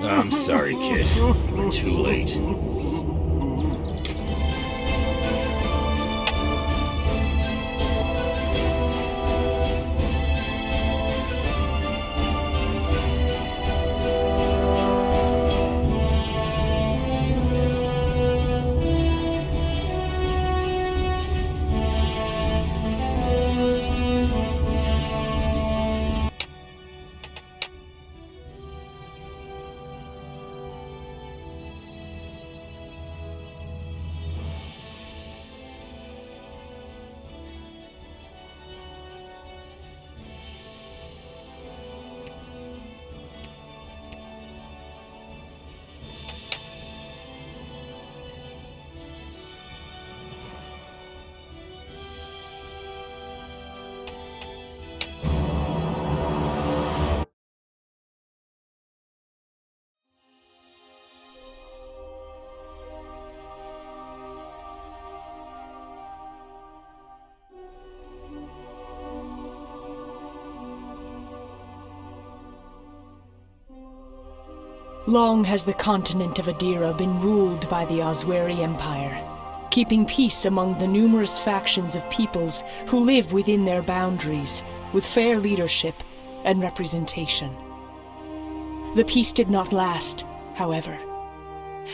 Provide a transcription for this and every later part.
I'm sorry, kid. Too late. Long has the continent of Edera been ruled by the Osweri Empire, keeping peace among the numerous factions of peoples who live within their boundaries, with fair leadership and representation. The peace did not last, however,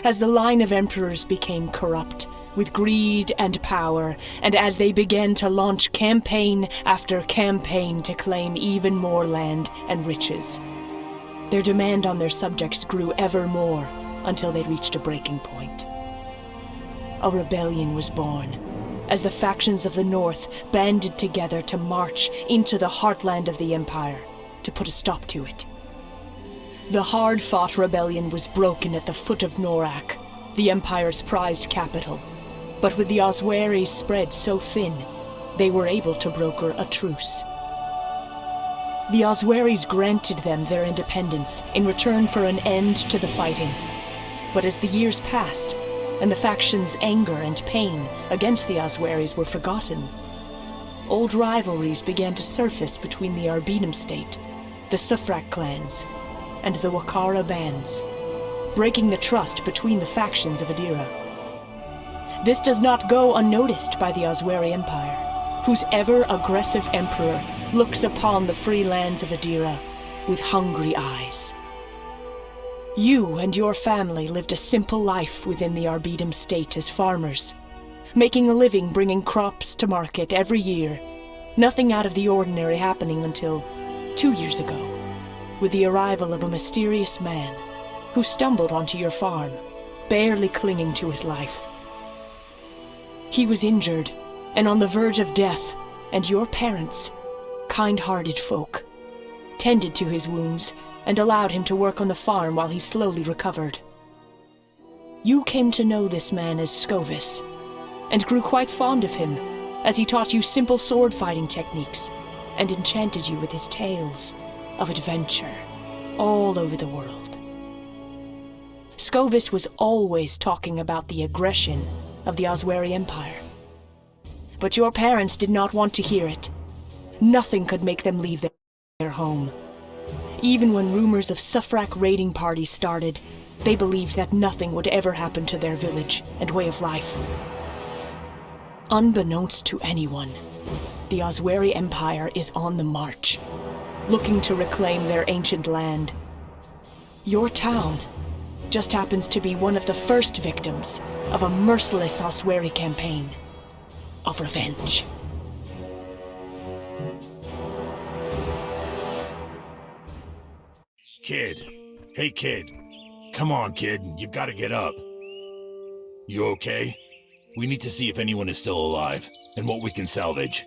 as the line of emperors became corrupt with greed and power, and as they began to launch campaign after campaign to claim even more land and riches. Their demand on their subjects grew ever more until they reached a breaking point. A rebellion was born, as the factions of the North banded together to march into the heartland of the Empire to put a stop to it. The hard-fought rebellion was broken at the foot of Norak, the Empire's prized capital, but with the Osweris spread so thin, they were able to broker a truce. The Osweris granted them their independence in return for an end to the fighting. But as the years passed, and the factions' anger and pain against the Osweris were forgotten, old rivalries began to surface between the Arbenum state, the Sufrak clans, and the Wakara bands, breaking the trust between the factions of Edera. This does not go unnoticed by the Osweri Empire, whose ever-aggressive emperor looks upon the free lands of Edera with hungry eyes. You and your family lived a simple life within the Arbenum state as farmers, making a living bringing crops to market every year, nothing out of the ordinary happening until 2 years ago, with the arrival of a mysterious man who stumbled onto your farm, barely clinging to his life. He was injured and on the verge of death, and your parents, kind-hearted folk, tended to his wounds and allowed him to work on the farm while he slowly recovered. You came to know this man as Scovis, and grew quite fond of him as he taught you simple sword-fighting techniques and enchanted you with his tales of adventure all over the world. Scovis was always talking about the aggression of the Osweri Empire. But your parents did not want to hear it. Nothing could make them leave their home. Even when rumors of Sufrak raiding parties started, they believed that nothing would ever happen to their village and way of life. Unbeknownst to anyone, the Osweri Empire is on the march, looking to reclaim their ancient land. Your town just happens to be one of the first victims of a merciless Osweri campaign of revenge. Kid. Hey, kid. Come on, kid. You've got to get up. You okay? We need to see if anyone is still alive, and what we can salvage.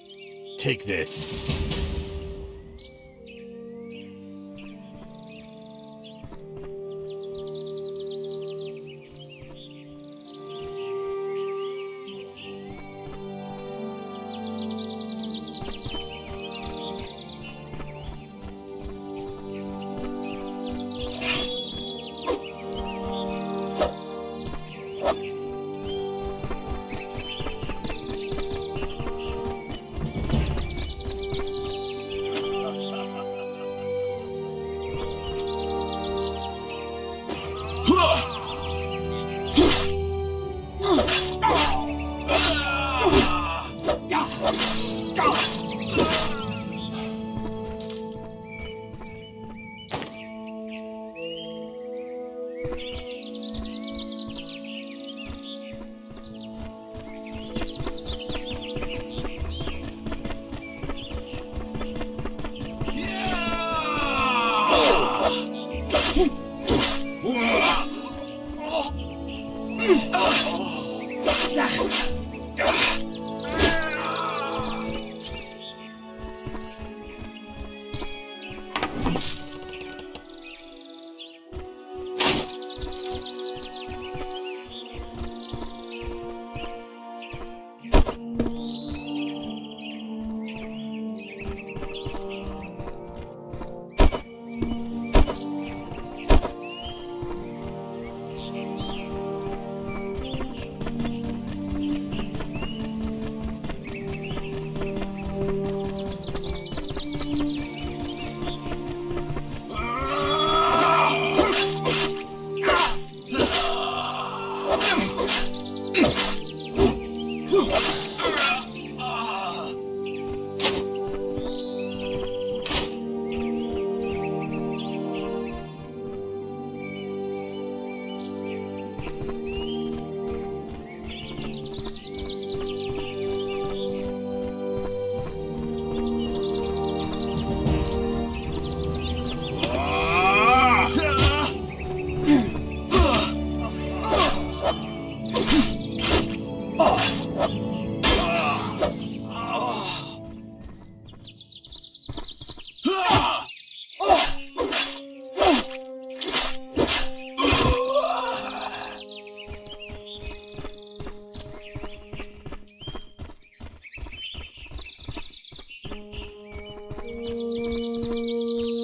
Take this.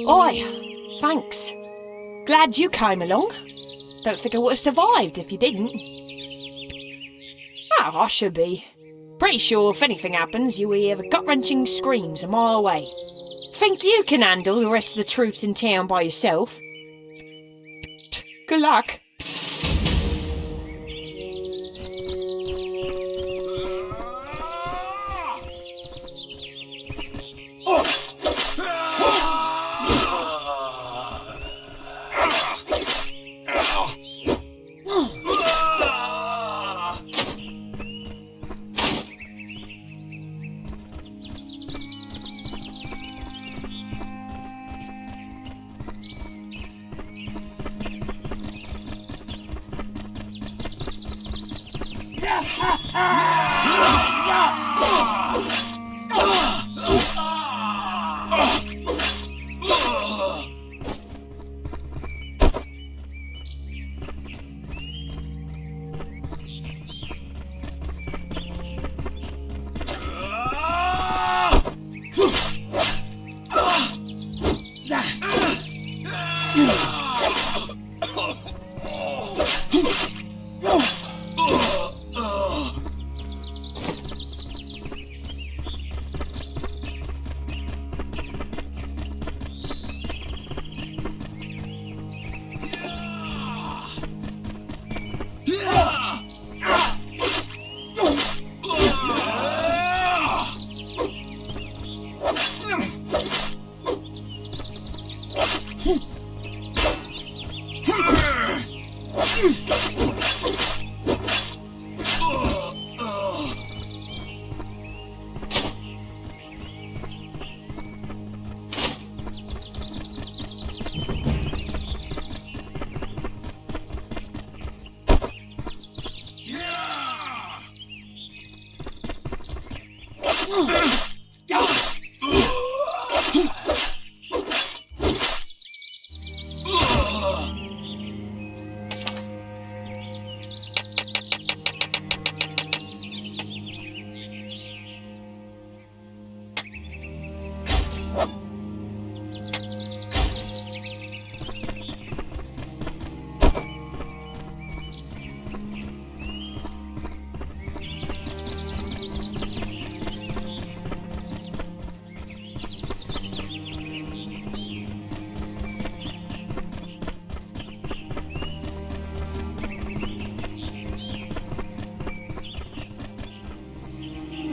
Oi, thanks. Glad you came along. Don't think I would have survived if you didn't. Oh, I should be. Pretty sure if anything happens, you hear the gut-wrenching screams a mile away. Think you can handle the rest of the troops in town by yourself? Good luck.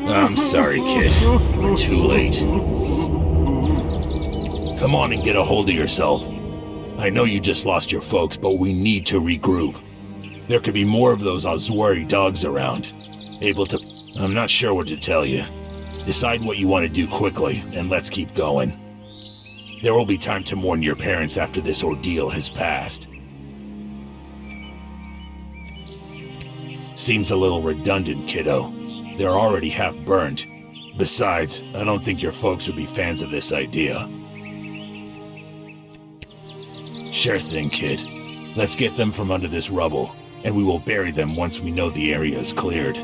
I'm sorry, kid. We're too late. Come on and get a hold of yourself. I know you just lost your folks, but we need to regroup. There could be more of those Oswari dogs around. Able to... I'm not sure what to tell you. Decide what you want to do quickly, and let's keep going. There will be time to mourn your parents after this ordeal has passed. Seems a little redundant, kiddo. They're already half burnt. Besides, I don't think your folks would be fans of this idea. Sure thing, kid. Let's get them from under this rubble, and we will bury them once we know the area is cleared.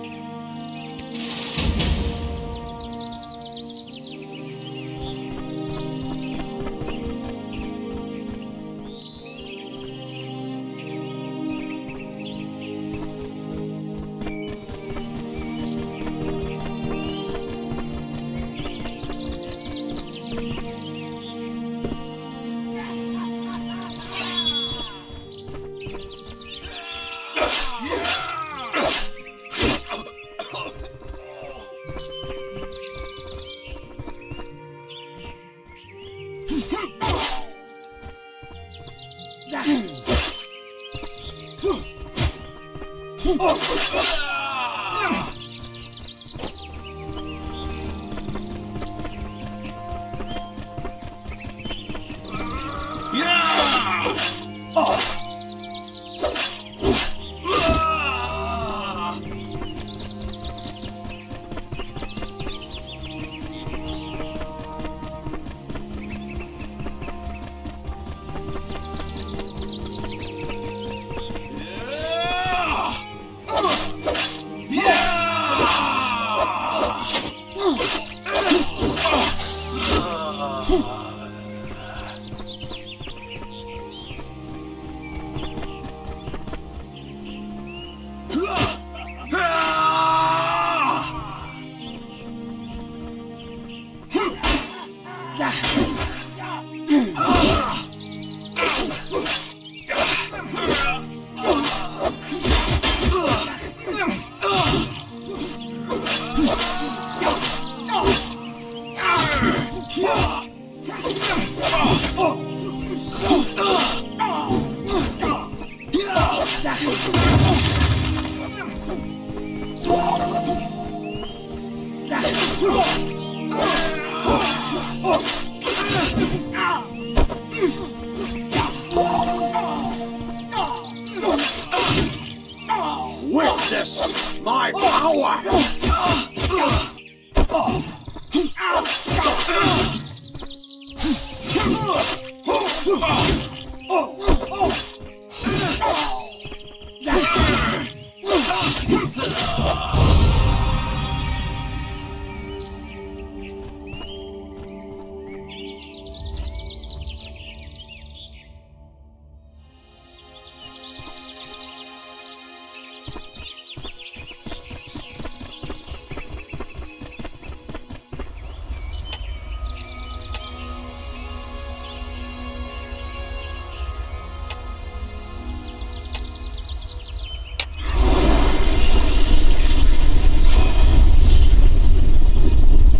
Witness my power!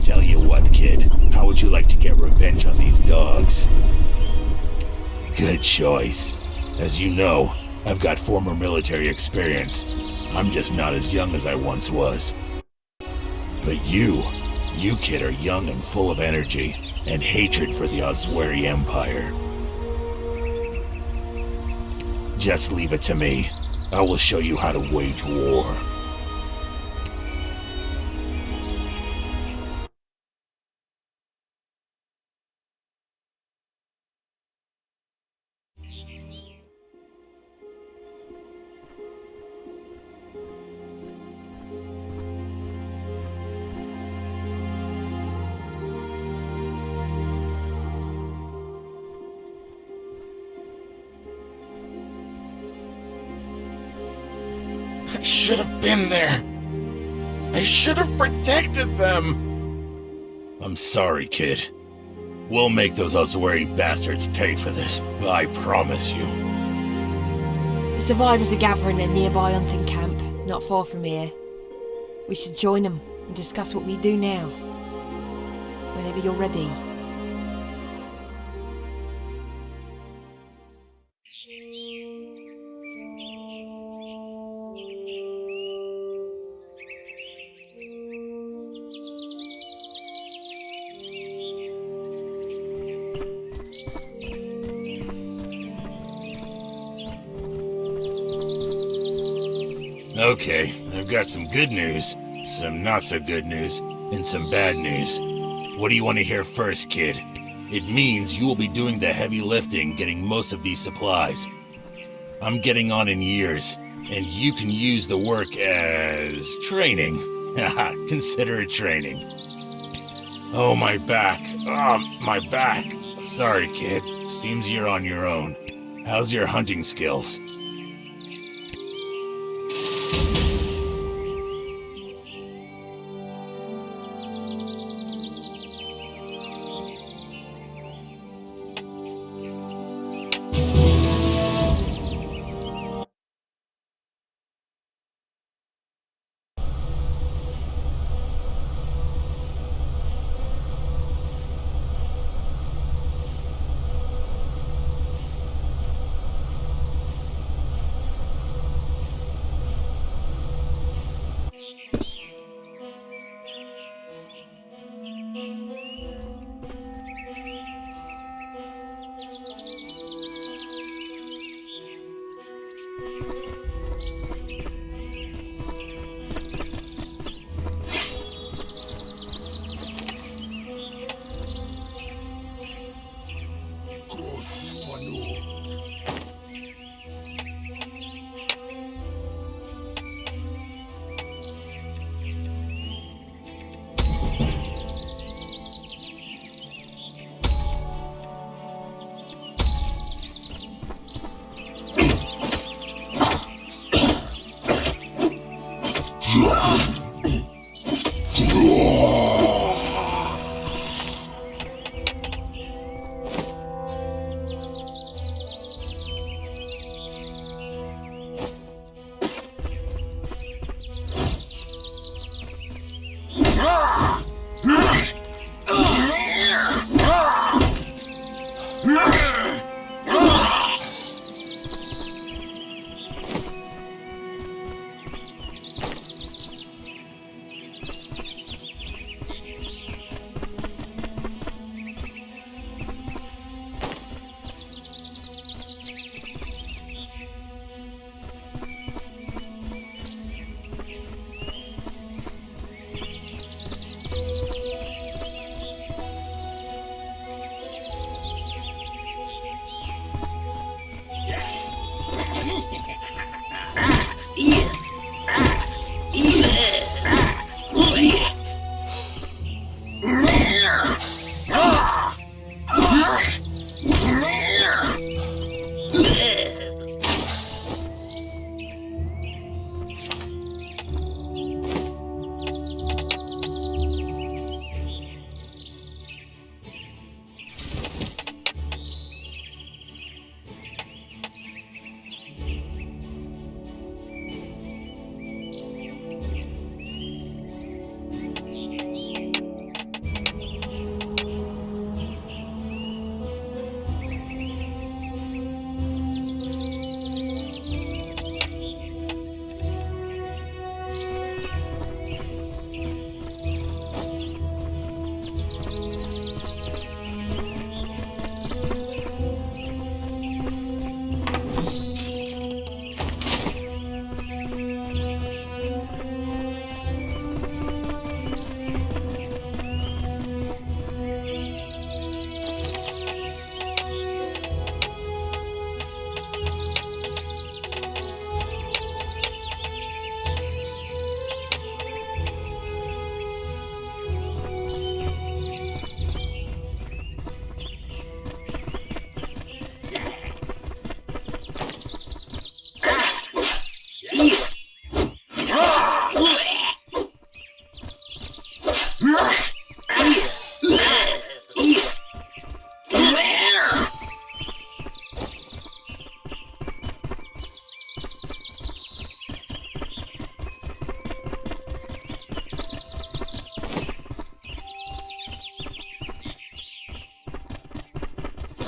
Tell you what, kid. How would you like to get revenge on these dogs? Good choice. As you know, I've got former military experience. I'm just not as young as I once was. But you kid are young and full of energy and hatred for the Osweri Empire. Just leave it to me. I will show you how to wage war. I should have been there. I should have protected them. I'm sorry, kid. We'll make those Osweri bastards pay for this, I promise you. The survivors are gathering in a nearby hunting camp, not far from here. We should join them and discuss what we do now. Whenever you're ready. Okay, I've got some good news, some not so good news, and some bad news. What do you want to hear first, kid? It means you will be doing the heavy lifting getting most of these supplies. I'm getting on in years, and you can use the work as training. Haha, consider it training. Oh, my back. Oh, my back. Sorry, kid. Seems you're on your own. How's your hunting skills?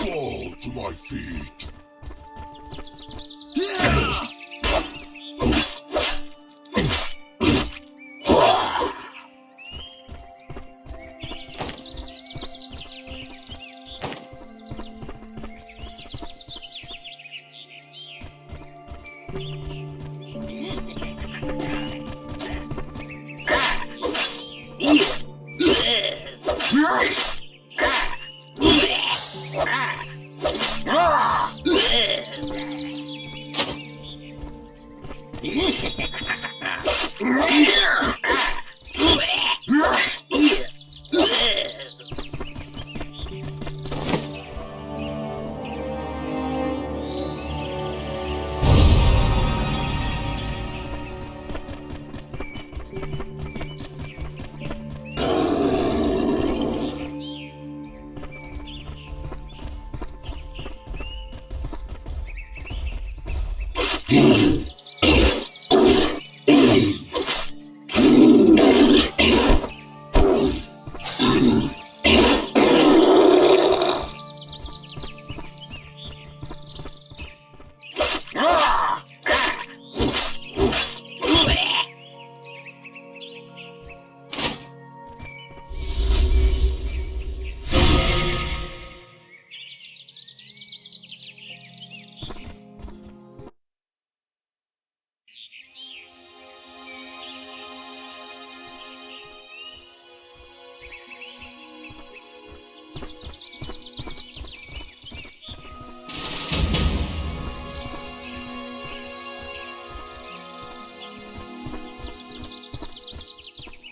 Fall to my feet.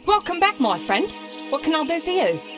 Welcome back, my friend. What can I do for you?